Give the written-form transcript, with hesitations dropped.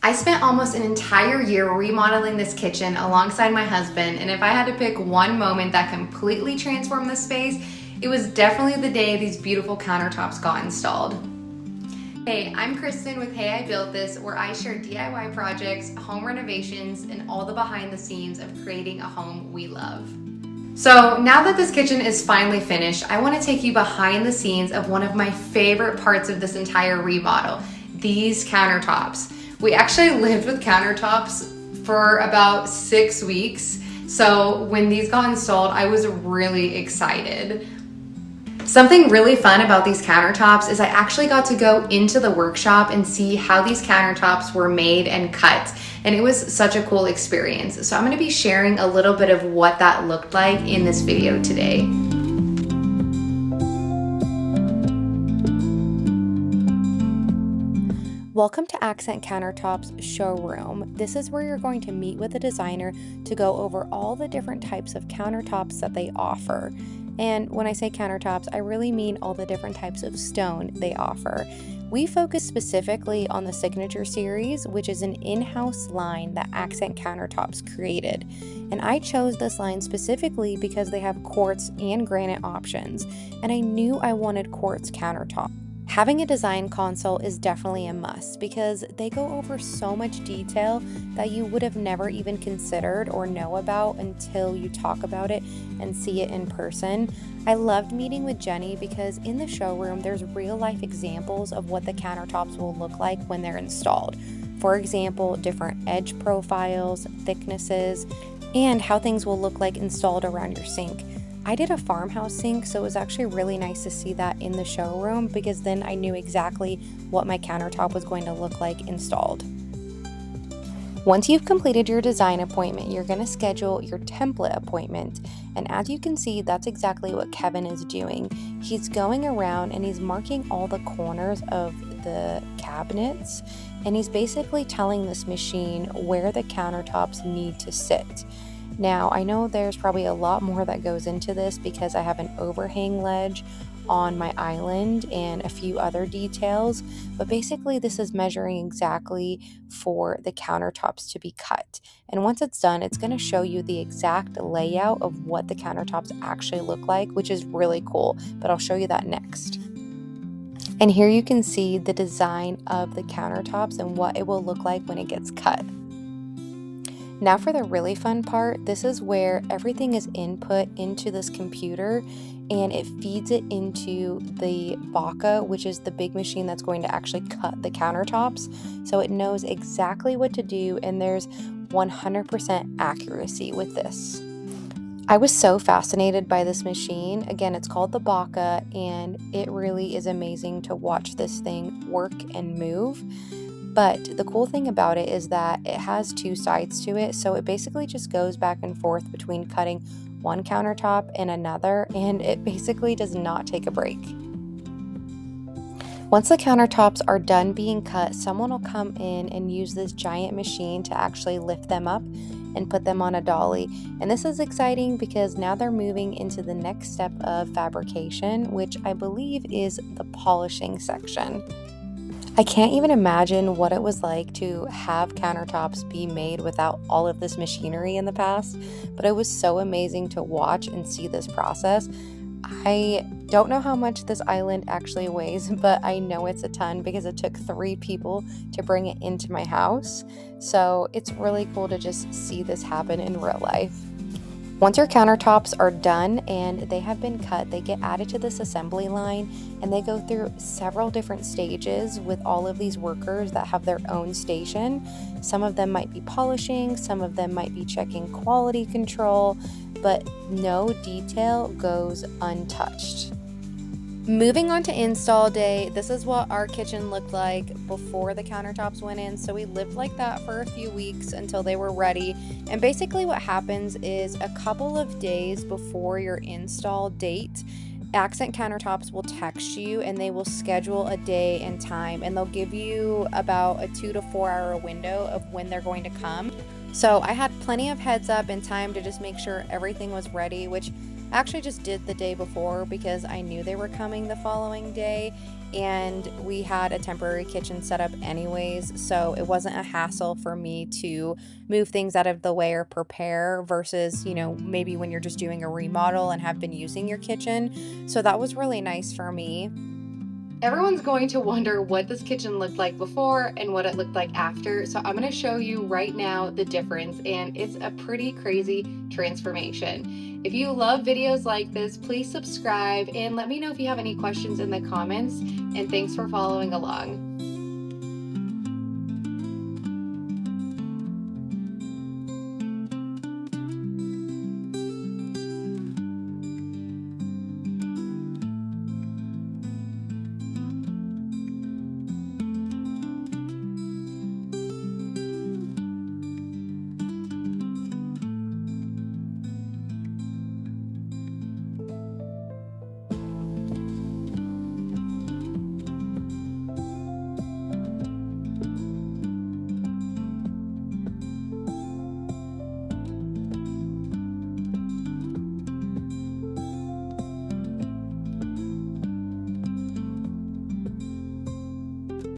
I spent almost an entire year remodeling this kitchen alongside my husband, and if I had to pick one moment that completely transformed the space, it was definitely the day these beautiful countertops got installed. Hey, I'm Kristen with Hey I Built This, where I share DIY projects, home renovations, and all the behind the scenes of creating a home we love. So now that this kitchen is finally finished, I want to take you behind the scenes of one of my favorite parts of this entire remodel, these countertops. We actually lived with countertops for about 6 weeks, so when these got installed, I was really excited. Something really fun about these countertops is I actually got to go into the workshop and see how these countertops were made and cut, and it was such a cool experience. So I'm going to be sharing a little bit of what that looked like in this video today. Welcome to Accent Countertops showroom. This is where you're going to meet with a designer to go over all the different types of countertops that they offer. And when I say countertops, I really mean all the different types of stone they offer. We focus specifically on the Signature series, which is an in-house line that Accent Countertops created. And I chose this line specifically because they have quartz and granite options, and I knew I wanted quartz countertop. Having a design consult is definitely a must because they go over so much detail that you would have never even considered or know about until you talk about it and see it in person. I loved meeting with Jenny because in the showroom there's real life examples of what the countertops will look like when they're installed. For example, different edge profiles, thicknesses, and how things will look like installed around your sink. I did a farmhouse sink, so it was actually really nice to see that in the showroom because then I knew exactly what my countertop was going to look like installed. Once you've completed your design appointment, you're going to schedule your template appointment. And as you can see, that's exactly what Kevin is doing. He's going around and he's marking all the corners of the cabinets, and he's basically telling this machine where the countertops need to sit. Now, I know there's probably a lot more that goes into this because I have an overhang ledge on my island and a few other details, but basically this is measuring exactly for the countertops to be cut. And once it's done, it's going to show you the exact layout of what the countertops actually look like, which is really cool, but I'll show you that next. And here you can see the design of the countertops and what it will look like when it gets cut. Now for the really fun part, this is where everything is input into this computer and it feeds it into the Baca, which is the big machine that's going to actually cut the countertops. So it knows exactly what to do and there's 100% accuracy with this. I was so fascinated by this machine. Again, it's called the Baca and it really is amazing to watch this thing work and move. But the cool thing about it is that it has two sides to it, so it basically just goes back and forth between cutting one countertop and another, and it basically does not take a break. Once the countertops are done being cut, someone will come in and use this giant machine to actually lift them up and put them on a dolly. And this is exciting because now they're moving into the next step of fabrication, which I believe is the polishing section. I can't even imagine what it was like to have countertops be made without all of this machinery in the past, but it was so amazing to watch and see this process. I don't know how much this island actually weighs, but I know it's a ton because it took 3 people to bring it into my house. So it's really cool to just see this happen in real life. Once your countertops are done and they have been cut, they get added to this assembly line and they go through several different stages with all of these workers that have their own station. Some of them might be polishing, some of them might be checking quality control, but no detail goes untouched. Moving on to install day, this is what our kitchen looked like before the countertops went in. So we lived like that for a few weeks until they were ready. And basically what happens is a couple of days before your install date, Accent Countertops will text you and they will schedule a day and time, and they'll give you about a 2 to 4 hour window of when they're going to come. So I had plenty of heads up and time to just make sure everything was ready, which I actually just did the day before because I knew they were coming the following day, and we had a temporary kitchen set up anyways, so it wasn't a hassle for me to move things out of the way or prepare versus, maybe when you're just doing a remodel and have been using your kitchen. So that was really nice for me. Everyone's going to wonder what this kitchen looked like before and what it looked like after. So I'm going to show you right now the difference, and it's a pretty crazy transformation. If you love videos like this, please subscribe and let me know if you have any questions in the comments. And thanks for following along.